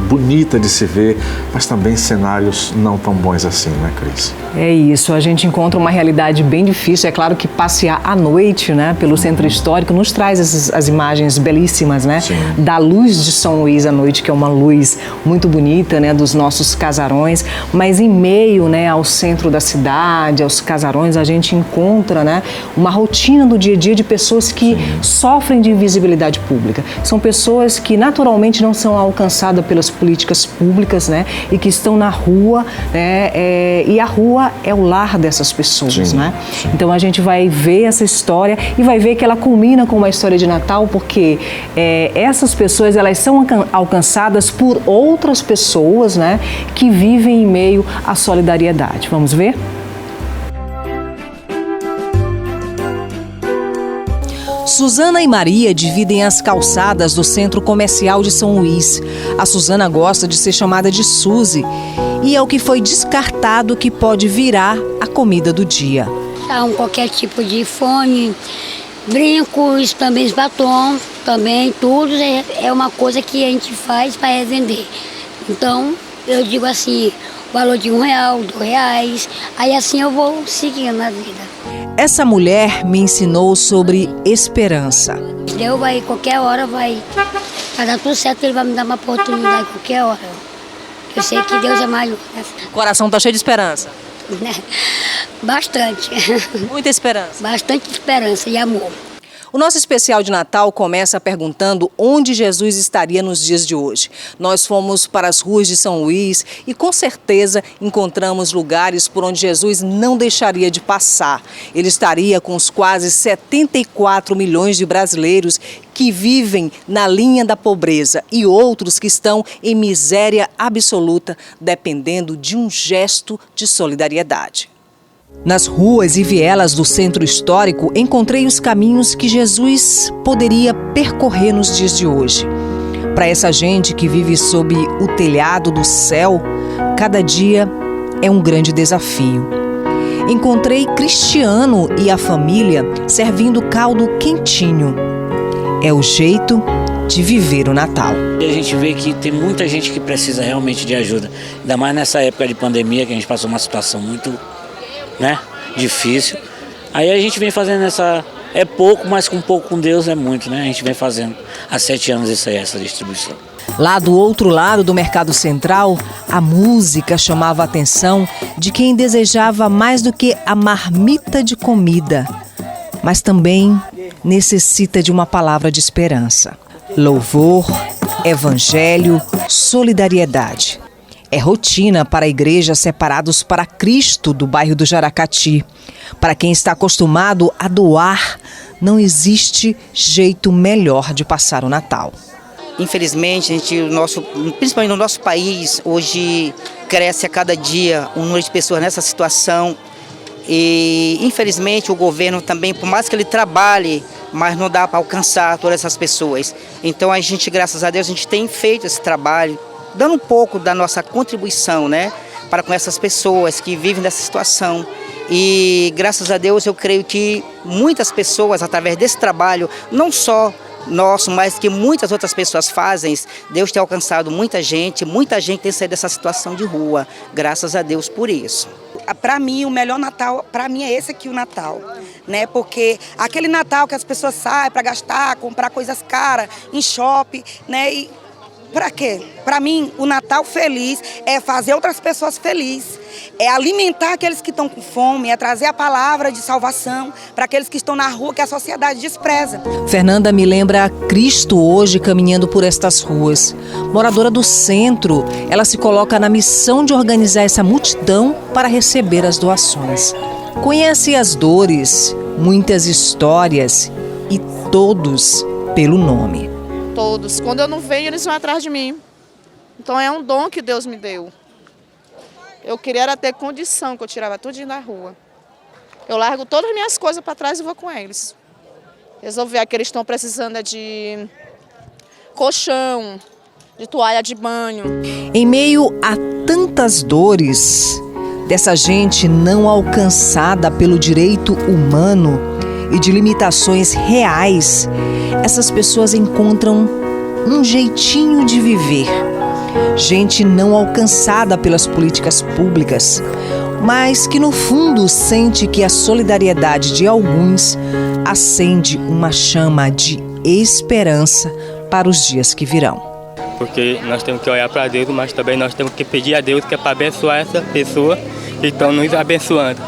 bonita de se ver, mas também cenários não tão bons assim, né, Cris? É isso, a gente encontra uma realidade bem difícil. É claro que passear à noite, né, pelo centro histórico nos traz as imagens belíssimas, né, da luz de São Luís à noite, que é uma luz muito bonita, né, dos nossos casarões, mas em meio, né, ao centro da cidade, aos casarões, a gente encontra, né, uma rotina do dia a dia de pessoas que sofrem de invisibilidade pública. São pessoas que naturalmente não são alcançadas pelas políticas públicas, né, e que estão na rua, né, e a rua é o lar dessas pessoas, né? Então a gente vai ver essa história e vai ver que ela culmina com uma história de Natal, porque essas pessoas, elas são alcançadas por outras pessoas, né, que vivem em meio à solidariedade. Vamos ver? Suzana e Maria dividem as calçadas do centro comercial de São Luís. A Suzana gosta de ser chamada de Suzy e é o que foi descartado que pode virar a comida do dia. Qualquer tipo de fone, brincos, também batom, também tudo é uma coisa que a gente faz para revender. Então, eu digo assim, o valor de R$1, R$2, aí assim eu vou seguindo na vida. Essa mulher me ensinou sobre esperança. Deus qualquer hora vai dar tudo certo, ele vai me dar uma oportunidade qualquer hora. Eu sei que Deus é maior. O coração está cheio de esperança. Bastante. Muita esperança. Bastante esperança e amor. O nosso especial de Natal começa perguntando onde Jesus estaria nos dias de hoje. Nós fomos para as ruas de São Luís e com certeza encontramos lugares por onde Jesus não deixaria de passar. Ele estaria com os quase 74 milhões de brasileiros que vivem na linha da pobreza e outros que estão em miséria absoluta, dependendo de um gesto de solidariedade. Nas ruas e vielas do centro histórico, encontrei os caminhos que Jesus poderia percorrer nos dias de hoje. Para essa gente que vive sob o telhado do céu, cada dia é um grande desafio. Encontrei Cristiano e a família servindo caldo quentinho. É o jeito de viver o Natal. A gente vê que tem muita gente que precisa realmente de ajuda. Ainda mais nessa época de pandemia, que a gente passou uma situação muito difícil. Aí a gente vem fazendo é pouco, mas com pouco com Deus é muito, né? A gente vem fazendo há 7 anos essa distribuição. Lá do outro lado do Mercado Central, a música chamava a atenção de quem desejava mais do que a marmita de comida, mas também necessita de uma palavra de esperança. Louvor, evangelho, solidariedade. É rotina para igrejas separados para Cristo do bairro do Jaracati. Para quem está acostumado a doar, não existe jeito melhor de passar o Natal. Infelizmente, principalmente no nosso país, hoje cresce a cada dia um número de pessoas nessa situação. E infelizmente o governo também, por mais que ele trabalhe, mas não dá para alcançar todas essas pessoas. Então a gente, graças a Deus, a gente tem feito esse trabalho, dando um pouco da nossa contribuição, para com essas pessoas que vivem nessa situação. E graças a Deus eu creio que muitas pessoas, através desse trabalho, não só nosso, mas que muitas outras pessoas fazem, Deus tem alcançado muita gente tem saído dessa situação de rua. Graças a Deus por isso. Para mim, o melhor Natal, para mim é esse aqui o Natal, Porque aquele Natal que as pessoas saem para gastar, comprar coisas caras em shopping, E para quê? Para mim, o Natal feliz é fazer outras pessoas felizes, é alimentar aqueles que estão com fome, é trazer a palavra de salvação para aqueles que estão na rua que a sociedade despreza. Fernanda me lembra Cristo hoje caminhando por estas ruas. Moradora do centro, ela se coloca na missão de organizar essa multidão para receber as doações. Conhece as dores, muitas histórias e todos pelo nome. Todos. Quando eu não venho, eles vão atrás de mim. Então é um dom que Deus me deu. Eu queria era ter condição, que eu tirava tudo da rua. Eu largo todas as minhas coisas para trás e vou com eles. Resolver que eles estão precisando de colchão, de toalha de banho. Em meio a tantas dores, dessa gente não alcançada pelo direito humano e de limitações reais, essas pessoas encontram um jeitinho de viver. Gente não alcançada pelas políticas públicas, mas que no fundo sente que a solidariedade de alguns acende uma chama de esperança para os dias que virão. Porque nós temos que olhar para Deus, mas também nós temos que pedir a Deus que é para abençoar essa pessoa que estão nos abençoando.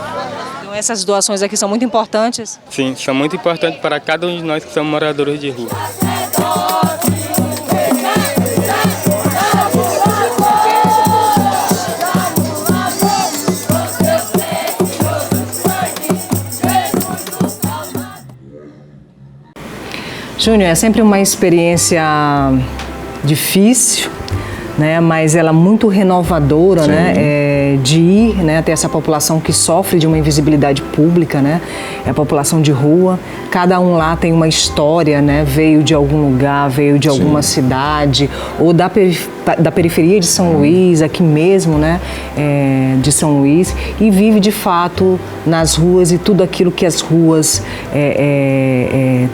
Então essas doações aqui são muito importantes? Sim, são muito importantes para cada um de nós que somos moradores de rua. Júnior, é sempre uma experiência difícil, mas ela é muito renovadora, de ir até essa população que sofre de uma invisibilidade pública, é a população de rua. Cada um lá tem uma história, veio de algum lugar, veio de alguma cidade, ou da periferia de São Luís, aqui mesmo, de São Luís, e vive de fato nas ruas e tudo aquilo que as ruas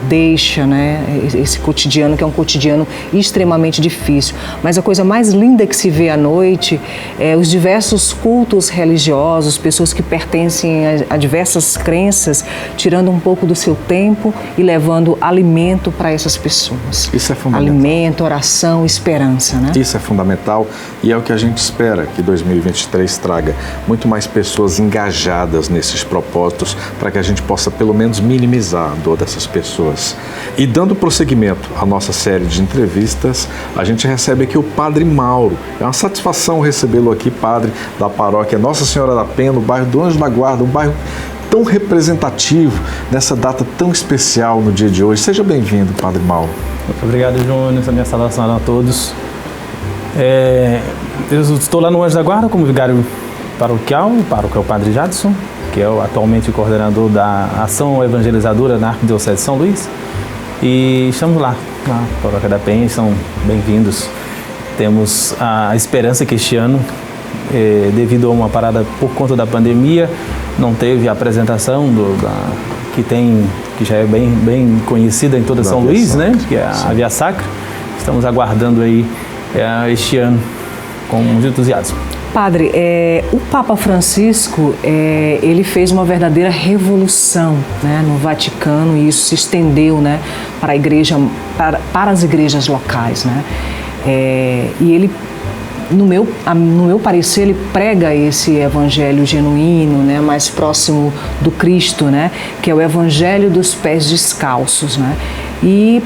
deixa, né, esse cotidiano, que é um cotidiano extremamente difícil. Mas a coisa mais linda que se vê à noite é os diversos cultos religiosos, pessoas que pertencem a diversas crenças, tirando um pouco do seu tempo e levando alimento para essas pessoas. Isso é fundamental. Alimento, oração, esperança, né? Isso é fundamental e é o que a gente espera que 2023 traga muito mais pessoas engajadas nesses propósitos para que a gente possa pelo menos minimizar a dor dessas pessoas. E dando prosseguimento à nossa série de entrevistas, a gente recebe aqui o Padre Mauro. É uma satisfação recebê-lo aqui, padre da paróquia Nossa Senhora da Penha, no bairro do Anjo da Guarda, um bairro tão representativo nessa data tão especial no dia de hoje. Seja bem-vindo, Padre Mauro. Muito obrigado, Júnior. A minha saudação a todos. Eu estou lá no Anjo da Guarda como vigário paroquial, o pároco é o Padre Jadson, que é atualmente o coordenador da ação evangelizadora na Arquidiocese de São Luís. E estamos lá, na Paróquia da Penha, são bem-vindos. Temos a esperança que este ano, devido a uma parada por conta da pandemia, não teve a apresentação que já é bem conhecida em toda São Luís, né? Que é a Via Sacra. Estamos aguardando aí este ano com muito entusiasmo. Padre, o Papa Francisco, ele fez uma verdadeira revolução, né, no Vaticano, e isso se estendeu, né, para a igreja, para as igrejas locais, né? E ele, no meu parecer, ele prega esse evangelho genuíno, né, mais próximo do Cristo, né, que é o evangelho dos pés descalços, né? E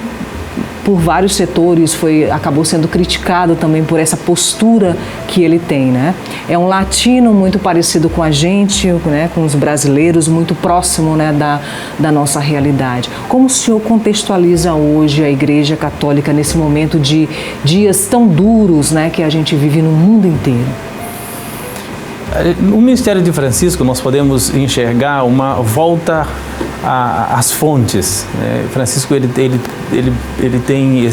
por vários setores acabou sendo criticado também por essa postura que ele tem, né? É um latino muito parecido com a gente, né, com os brasileiros, muito próximo, né, da nossa realidade. Como o senhor contextualiza hoje a Igreja Católica nesse momento de dias tão duros, né, que a gente vive no mundo inteiro? No ministério de Francisco nós podemos enxergar uma volta às fontes. Francisco ele tem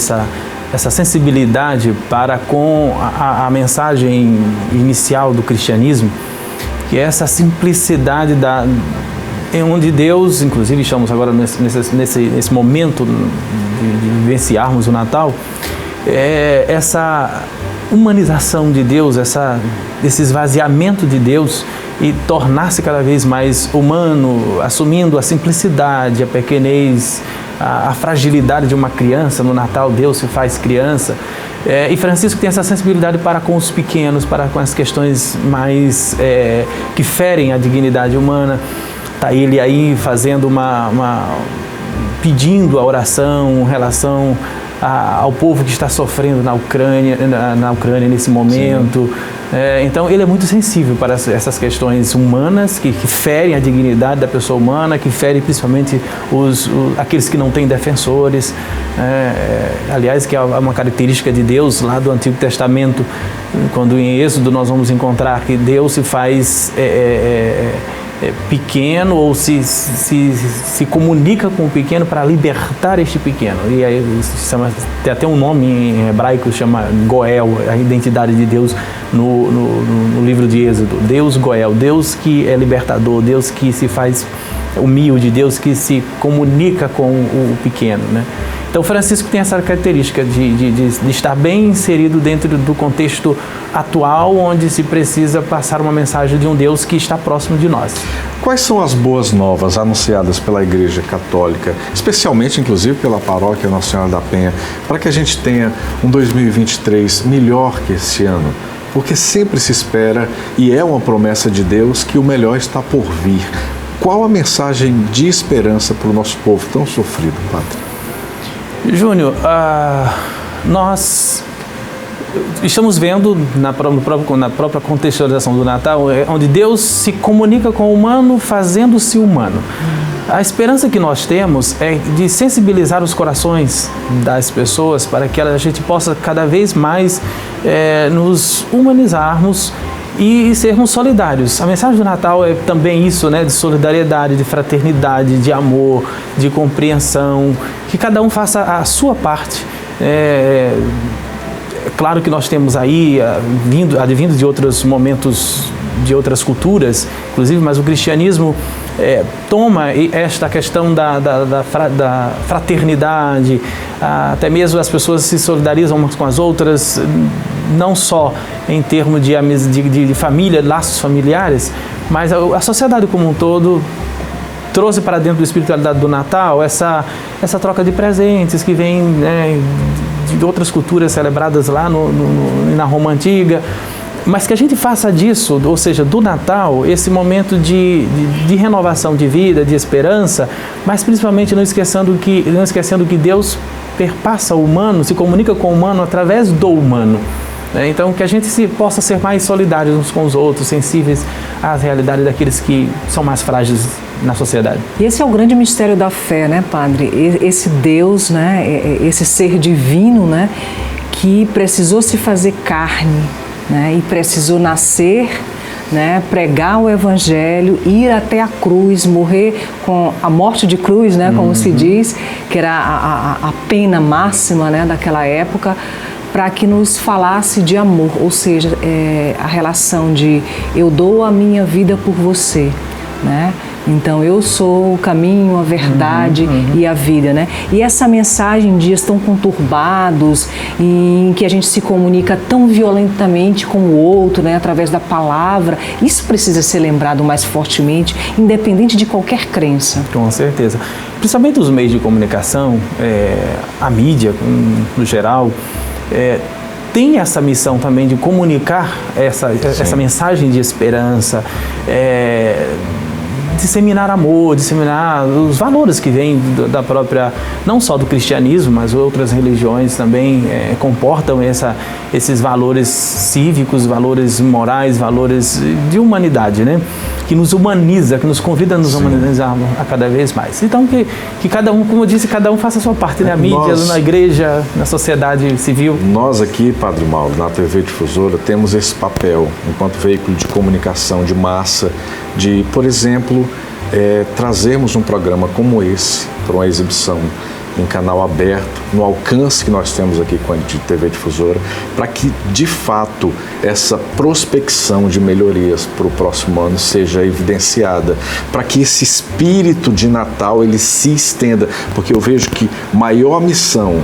essa sensibilidade para com a mensagem inicial do cristianismo, que é essa simplicidade onde Deus, inclusive estamos agora nesse momento de vivenciarmos o Natal, essa humanização de Deus, esse esvaziamento de Deus e tornar-se cada vez mais humano, assumindo a simplicidade, a pequenez, a fragilidade de uma criança. No Natal Deus se faz criança. E Francisco tem essa sensibilidade para com os pequenos, para com as questões mais que ferem a dignidade humana. Está ele aí fazendo pedindo a oração em relação ao povo que está sofrendo na Ucrânia nesse momento. Então ele é muito sensível para essas questões humanas que ferem a dignidade da pessoa humana, que ferem principalmente aqueles que não têm defensores. Aliás, que é uma característica de Deus lá do Antigo Testamento, quando em Êxodo nós vamos encontrar que Deus se faz pequeno, ou se comunica com o pequeno para libertar este pequeno. E aí tem até um nome em hebraico, chama Goel, a identidade de Deus no livro de Êxodo. Deus Goel, Deus que é libertador, Deus que se faz humilde, Deus que se comunica com o pequeno, né? Então Francisco tem essa característica de estar bem inserido dentro do contexto atual, onde se precisa passar uma mensagem de um Deus que está próximo de nós. Quais são as boas novas anunciadas pela Igreja Católica, especialmente inclusive pela Paróquia Nossa Senhora da Penha, para que a gente tenha um 2023 melhor que esse ano? Porque sempre se espera, e é uma promessa de Deus, que o melhor está por vir. Qual a mensagem de esperança para o nosso povo tão sofrido, Padre? Júnior, nós estamos vendo na própria contextualização do Natal, onde Deus se comunica com o humano fazendo-se humano. A esperança que nós temos é de sensibilizar os corações das pessoas para que a gente possa cada vez mais nos humanizarmos e sermos solidários. A mensagem do Natal é também isso, né, de solidariedade, de fraternidade, de amor, de compreensão, que cada um faça a sua parte. Claro que nós temos aí, advindo de outros momentos de outras culturas, inclusive, mas o cristianismo toma esta questão da fraternidade, até mesmo as pessoas se solidarizam umas com as outras, não só em termos de família, laços familiares, mas a sociedade como um todo trouxe para dentro da espiritualidade do Natal essa troca de presentes que vem, né, de outras culturas celebradas lá na Roma Antiga, mas que a gente faça disso, ou seja, do Natal, esse momento de renovação de vida, de esperança, mas principalmente não esquecendo que Deus perpassa o humano, se comunica com o humano através do humano. Então, que a gente possa ser mais solidários uns com os outros, sensíveis às realidades daqueles que são mais frágeis na sociedade. E esse é o grande mistério da fé, né, Padre? Esse Deus, né, esse ser divino, né, que precisou se fazer carne, né, e precisou nascer, né, pregar o Evangelho, ir até a cruz, morrer com a morte de cruz, né, como se diz, que era a pena máxima, né, daquela época, para que nos falasse de amor, ou seja, a relação de eu dou a minha vida por você, né? Então, eu sou o caminho, a verdade e a vida, né? E essa mensagem em dias tão conturbados, em que a gente se comunica tão violentamente com o outro, né? Através da palavra, isso precisa ser lembrado mais fortemente, independente de qualquer crença. Com certeza. Principalmente os meios de comunicação, a mídia, no geral, tem essa missão também de comunicar essa mensagem de esperança, disseminar amor, disseminar os valores que vêm da própria, não só do cristianismo, mas outras religiões também comportam esses valores cívicos, valores morais, valores de humanidade, né? Que nos humaniza, que nos convida a nos humanizar a cada vez mais. Então, que cada um, como eu disse, cada um faça a sua parte, na mídia, na igreja, na sociedade civil. Nós aqui, Padre Mauro, na TV Difusora, temos esse papel, enquanto veículo de comunicação de massa, de, por exemplo, trazermos um programa como esse para uma exibição em canal aberto, no alcance que nós temos aqui com a TV Difusora, para que, de fato, essa prospecção de melhorias para o próximo ano seja evidenciada, para que esse espírito de Natal ele se estenda, porque eu vejo que maior missão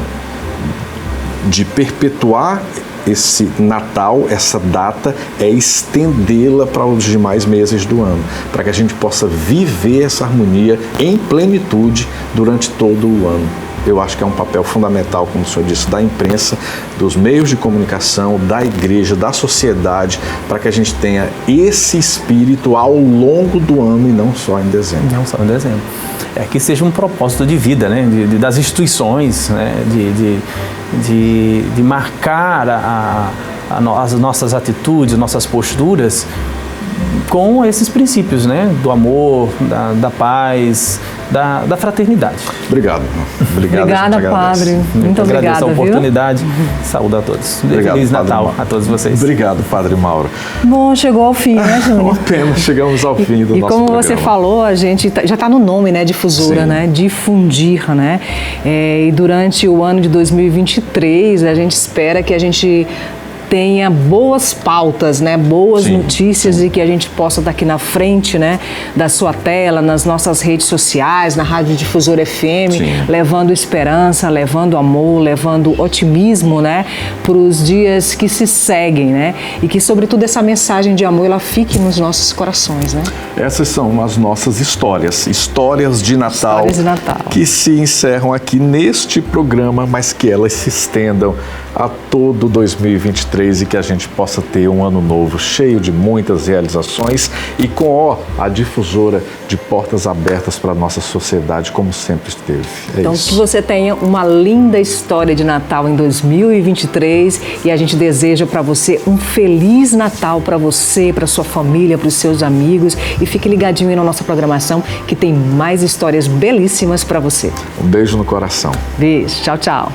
de perpetuar esse Natal, essa data, é estendê-la para os demais meses do ano, para que a gente possa viver essa harmonia em plenitude durante todo o ano. Eu acho que é um papel fundamental, como o senhor disse, da imprensa, dos meios de comunicação, da igreja, da sociedade, para que a gente tenha esse espírito ao longo do ano e não só em dezembro. Não só em dezembro. Que seja um propósito de vida, né? Das instituições, né? De marcar as nossas atitudes, nossas posturas com esses princípios, né? Do amor, da paz, da fraternidade. Obrigado. Obrigada, Padre. Muito obrigada, agradeço a oportunidade. Saúde a todos. Obrigado, Feliz Natal a todos vocês. Obrigado, Padre Mauro. Bom, chegou ao fim, né, Júnior? Apenas chegamos ao fim do nosso programa. E como você falou, a gente já está no nome, né, Difusora, né? Difundir, né? E durante o ano de 2023, a gente espera que a gente tenha boas pautas, né? Boas notícias e que a gente possa daqui na frente, né? Da sua tela, nas nossas redes sociais, na Rádio Difusora FM, levando esperança, levando amor, levando otimismo, né? Para os dias que se seguem, né? E que, sobretudo, essa mensagem de amor, ela fique nos nossos corações, né? Essas são as nossas histórias de Natal, histórias de Natal, que se encerram aqui neste programa, mas que elas se estendam a todo 2023 e que a gente possa ter um ano novo cheio de muitas realizações e com a Difusora de portas abertas para a nossa sociedade, como sempre esteve. Então, que você tenha uma linda história de Natal em 2023 e a gente deseja para você um Feliz Natal para você, para sua família, para os seus amigos, e fique ligadinho aí na nossa programação que tem mais histórias belíssimas para você. Um beijo no coração. Beijo. Tchau, tchau.